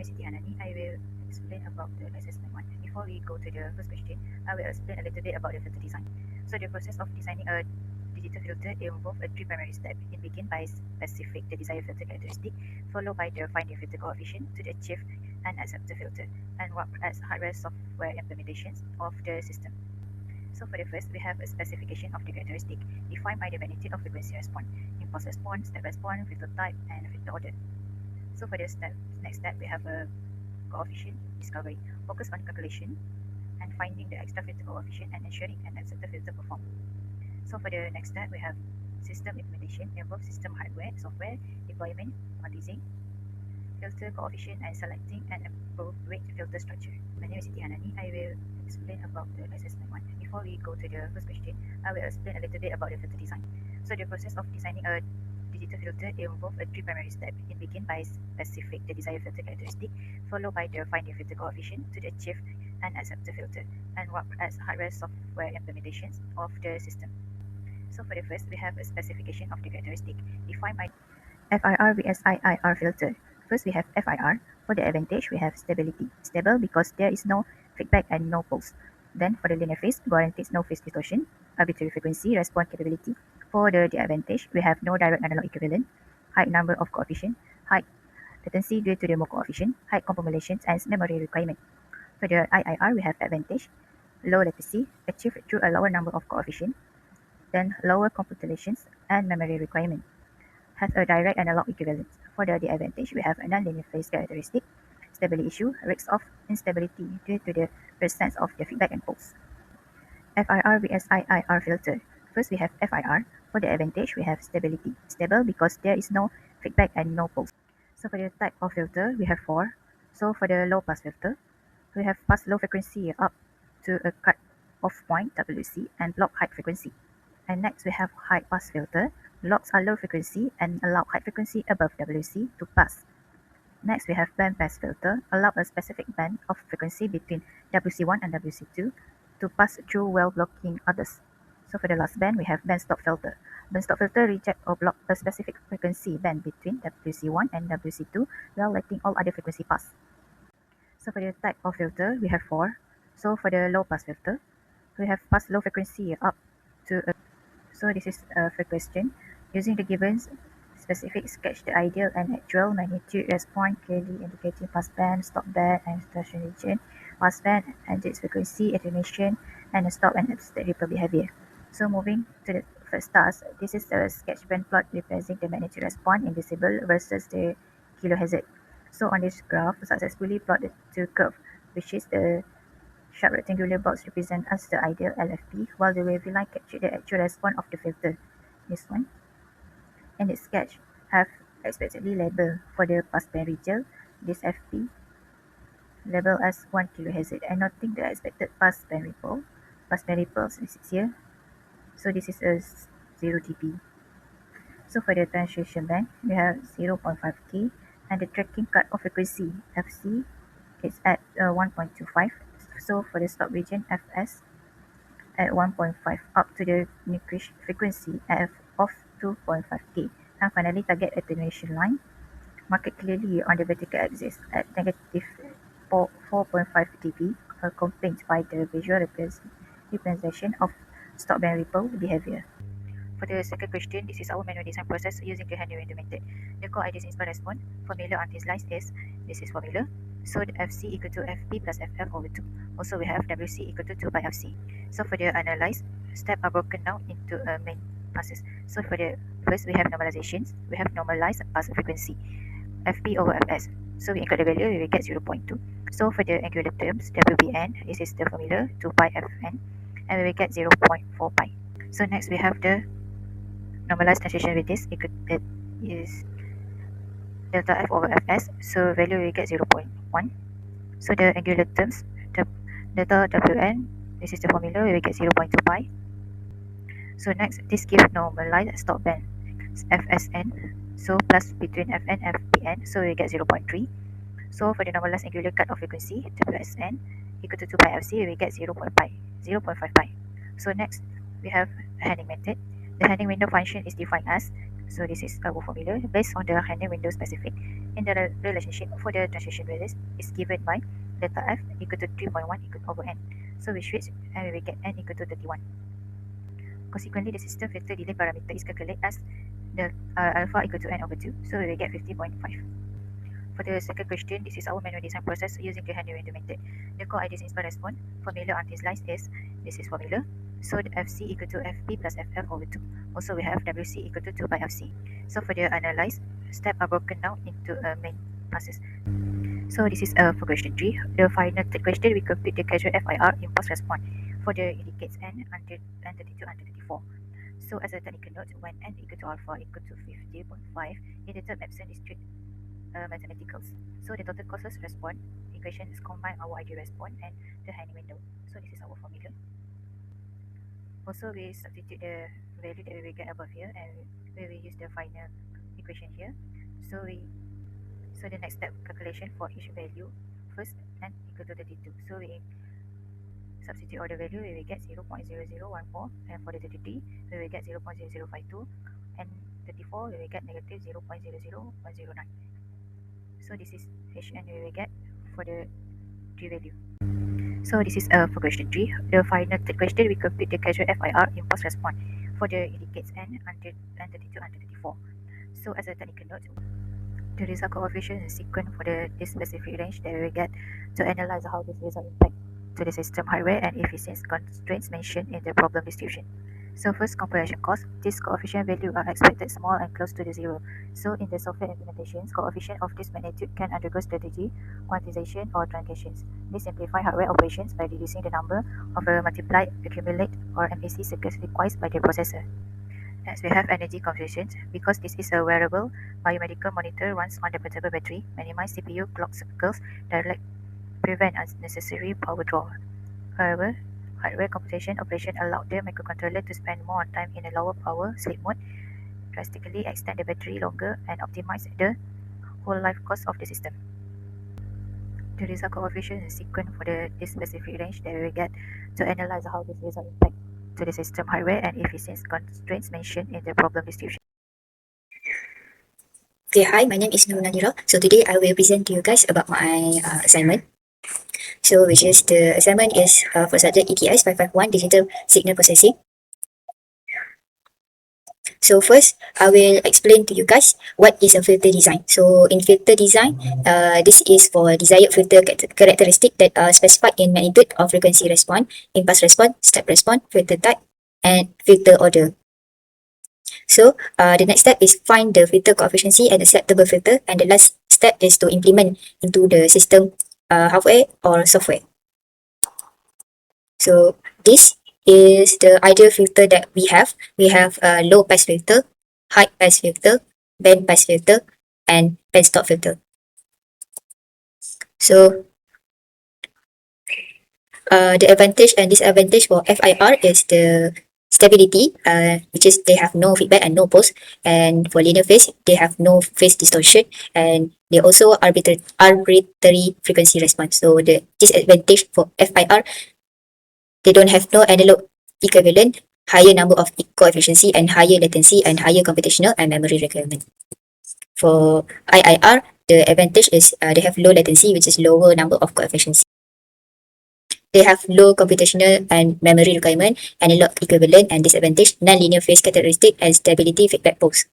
name is Hanani. I will explain about the assessment one. Before we go to the first question, I will explain a little bit about the filter design. So the process of designing a digital filter involves three primary steps. It begins by specifying the desired filter characteristic, followed by the finding filter coefficient to achieve an accepted filter, and work as hardware software implementations of the system. So for the first, we have a specification of the characteristic defined by the magnitude of frequency response, impulse response, step response, filter type, and filter order. So for the next step, we have a coefficient discovery. Focus on calculation and finding the extra filter coefficient and ensuring an accepted filter perform. So for the next step, we have system implementation, involves system hardware, software, deployment, quantizing, filter coefficient, and selecting an appropriate filter structure. My name is Hanani. I will explain about the assessment one. Before we go to the first question, I will explain a little bit about the filter design. So the process of designing a digital filter involves three primary steps. It begins by specifying the desired filter characteristic, followed by the finding filter coefficient to achieve an accepted filter, and work as hardware software implementations of the system. So for the first, we have a specification of the characteristic defined by FIR vs IIR filter. First, we have FIR. For the advantage, we have stability. Stable because there is no feedback and no pulse. Then for the linear phase, guarantees no phase distortion, arbitrary frequency, response capability. For the disadvantage, we have no direct analog equivalent, high number of coefficient, high latency due to the Moore coefficient, high compilation and memory requirement. For the IIR, we have advantage, low latency, achieved through a lower number of coefficient, then lower computations and memory requirement. Have a direct analog equivalent. For the disadvantage, we have a non-linear phase characteristic, stability issue, risk of instability due to the presence of the feedback and pulse. FIR vs IIR filter. First, we have FIR. For the advantage, we have stability. Stable because there is no feedback and no pulse. So for the type of filter, we have four. So for the low pass filter, we have pass low frequency up to a cut off point WC and block high frequency. And next we have high pass filter. Blocks are low frequency and allow high frequency above WC to pass. Next we have band pass filter. Allow a specific band of frequency between WC1 and WC2 to pass through while blocking others. So for the last band, we have band stop filter. Band stop filter reject or block a specific frequency band between WC1 and WC2 while letting all other frequency pass. So for the type of filter, we have four. So for the low pass filter, we have pass low frequency up to a. So this is for question. Using the given specific, sketch the ideal and actual magnitude response clearly indicating pass band, stop band, and distortion region, pass band and its frequency, attenuation, and a stop and steady ripple behavior. So moving to the first task, this is the sketch band plot representing the magnitude response in decibel versus the kilohertz. So on this graph, successfully plotted two curves, which is the sharp rectangular box represent as the ideal LFP, while the wavy line capture the actual response of the filter. This one. And the sketch have explicitly labeled for the passband region, this FP labeled as 1 kHz, and noting the expected passband ripple. Passband ripples is here. So this is a 0 dB. So for the transition band, we have 0.5 K, and the tracking cut of frequency FC is at 1.25. So for the stop region FS at 1.5 up to the Nyquist frequency F of 2.5 K. And finally, target attenuation line marked clearly on the vertical axis at negative 4.5 dB, accompanied by the visual representation of stop band ripple behavior. For the second question, this is our manual design process using the hand render method. The core ideas inspire response formula on this slide is this is formula. So the FC equal to FP plus FF over 2. Also we have WC equal to 2 by FC. So for the analyze, steps are broken down into main passes. So for the first we have normalizations. We have normalized pass frequency FP over FS. So we include the value, we will get 0.2. So for the angular terms, WBN, this is the formula 2 pi Fn, and we will get 0.4 pi. So next we have the normalized transition with this that is delta F over Fs, so value we get 0.1. So the angular terms, the delta Wn, this is the formula, we will get 0.2 pi. So next, this gives normalized stop band Fsn, so plus between Fn and Fpn, so we get 0.3. So for the normalized angular cut of frequency, Wsn equal to 2 pi Fc, we get 0.5 pi. So next, we have Hanning method. The Hanning window function is defined as So this is our formula based on the Henry window specific. In the relationship for the transition resist is given by delta F equal to 3.1 equal over n. So we switch and we will get n equal to 31. Consequently, the system filter delay parameter is calculated as the alpha equal to n over 2. So we will get 50.5. For the second question, this is our manual design process using the Henry window method. The core ideas inspired response formula on this line is this is formula. So the FC equal to FP plus FF over 2. Also we have WC equal to 2 by FC. So for the analyze, steps are broken down into a main process. So this is for question 3. The final question we compute the casual FIR impulse response for the indicates n under n32 and 34. So as a technical note, when n equal to alpha equal to 50.5, in the term absent is strict mathematicals. So the total causes response equation is combine our ideal response and the Henry window. So this is our formula. Also we substitute the value that we will get above here and we will use the final equation here. So the next step calculation for each value. First n equal to 32. So we substitute all the value, we will get 0.0014, and for the 33 we will get 0.0052, and 34 we will get negative 0.00109. So this is Hn we will get for the 3 value. So this is for question 3. The final question we compute the casual FIR impulse response for the indicates n under n32 and 34. So as a technical note, the result coefficient is sequence for this specific range that we will get to analyze how this result impact to the system hardware and efficiency constraints mentioned in the problem distribution. So first, compilation cost. These coefficient values are expected small and close to the zero. So in the software implementations, coefficient of this magnitude can undergo strategy, quantization, or truncations. This simplify hardware operations by reducing the number of multiply, accumulate, or MAC circuits required by the processor. Next, we have energy consumption. Because this is a wearable biomedical monitor runs on the portable battery, minimize CPU clock cycles, direct prevent unnecessary power draw. However, hardware computation operation allowed the microcontroller to spend more time in a lower power sleep mode, drastically extend the battery longer, and optimize the whole life cost of the system. The result coefficient is sequence for this specific range that we will get to analyze how this result impact to the system hardware and efficiency constraints mentioned in the problem distribution. Okay, hi, my name is Nurul. So today I will present to you guys about my assignment. So which is the assignment is for subject ETS551 digital signal processing. So first, I will explain to you guys what is a filter design. So in filter design, this is for desired filter characteristic that are specified in magnitude of frequency response, impulse response, step response, filter type, and filter order. So the next step is find the filter coefficient and acceptable filter, and the last step is to implement into the system hardware or software. So this is the ideal filter that we have. We have a low pass filter, high pass filter, band pass filter, and band stop filter. So the advantage and disadvantage for FIR is the stability, which is they have no feedback and no pulse, and for linear phase they have no phase distortion, and they also arbitrary frequency response. So the disadvantage for FIR, they don't have no analog equivalent, higher number of coefficient and higher latency and higher computational and memory requirement. For IIR, the advantage is they have low latency, which is lower number of coefficients. They have low computational and memory requirement, analog equivalent and disadvantage, non-linear phase characteristic, and stability feedback pulse.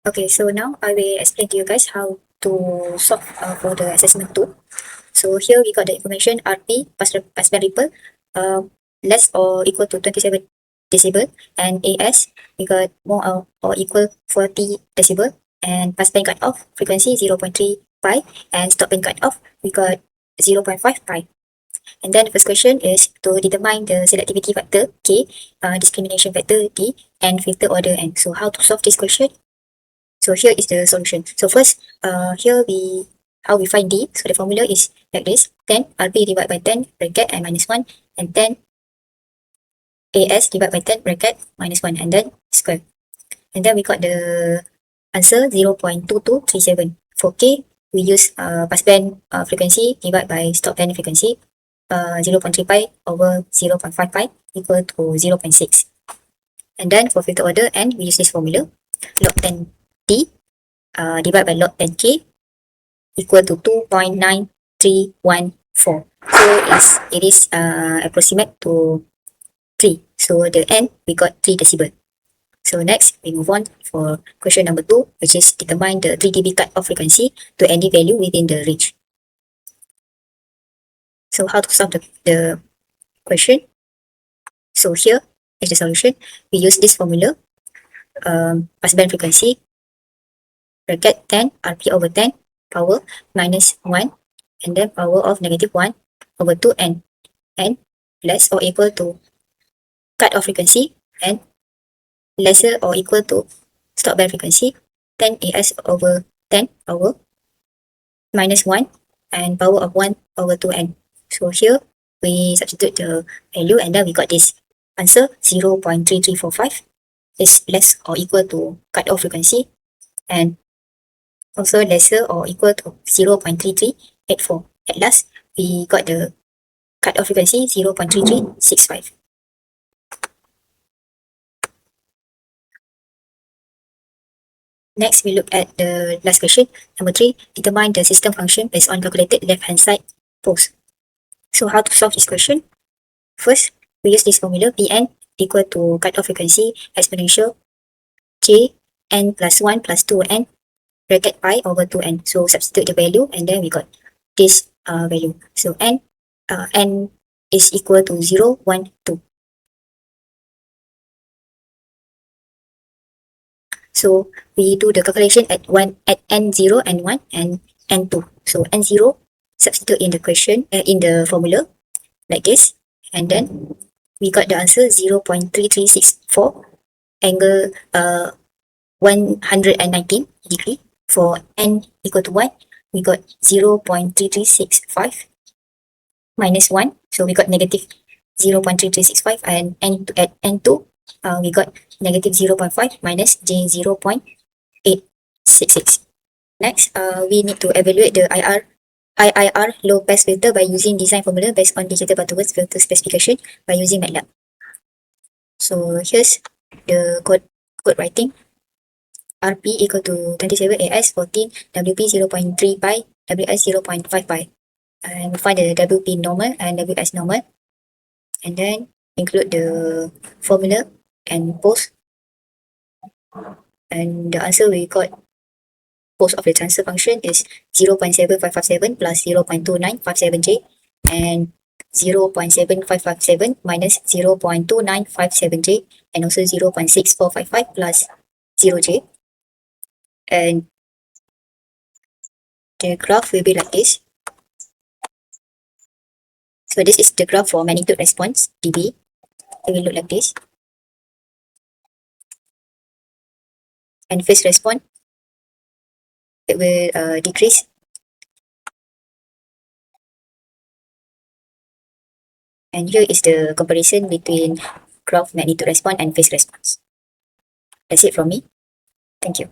Okay, so now I will explain to you guys how to solve for the assessment 2. So here we got the information RP, passband ripple, less or equal to 27 decibel, and AS, we got more or equal 40 decibel, and passband cutoff frequency 0.3 pi, and stop band cutoff we got 0.5 pi. And then the first question is to determine the selectivity factor K, discrimination factor D, and filter order N. So how to solve this question? So here is the solution. So first, here how we find D. So the formula is like this: 10 RP divided by 10 bracket and minus 1, and 10 AS divided by 10 bracket minus 1, and then square. And then we got the answer 0.2237. For K, we use passband frequency divided by stop band frequency. 0.3 pi over 0.5 pi equal to 0.6. And then for filter order n, we use this formula, log 10 t divided by log 10 k equal to 2.9314. So it is approximate to 3. So the n, we got 3 decibel. So next, we move on for question number 2, which is determine the 3 dB cut-off frequency to any value within the range. So how to solve the question? So here is the solution. We use this formula, passband frequency, bracket 10 RP over 10 power minus 1, and then power of negative 1 over 2 n less or equal to cut-off frequency and lesser or equal to stop band frequency 10 as over 10 power minus 1 and power of 1 over 2n. So here we substitute the value and then we got this answer 0.3345 is less or equal to cut-off frequency and also lesser or equal to 0.3384. At last, we got the cut-off frequency 0.3365. Next, we look at the last question. Number 3, determine the system function based on calculated left-hand side post. So how to solve this question? First, we use this formula Pn equal to cut-off frequency exponential j n plus 1 plus 2n bracket pi over 2n. So substitute the value and then we got this value. So n is equal to 0, 1, 2. So we do the calculation at n0 and 1 and n2. So n0 substitute in the question in the formula like this, and then we got the answer 0.3364 angle 119 degree. For n equal to 1, we got 0.3365 minus 1, so we got negative 0.3365, and at n2 we got negative 0.5 minus j 0.866. Next, we need to evaluate the IIR low pass filter by using design formula based on digital butterworth filter specification by using MATLAB. So here's the code writing. RP equal to 27 AS 14, WP 0.3 pi, WS 0.5 pi. And we find the WP normal and WS normal. And then include the formula and post. And the answer we got post of the transfer function is 0.7557 plus 0.2957J and 0.7557 minus 0.2957J and also 0.6455 plus 0J. And the graph will be like this. So this is the graph for magnitude response, dB. It will look like this. And phase response, it will decrease. And here is the comparison between graph magnitude response and phase response. That's it from me. Thank you.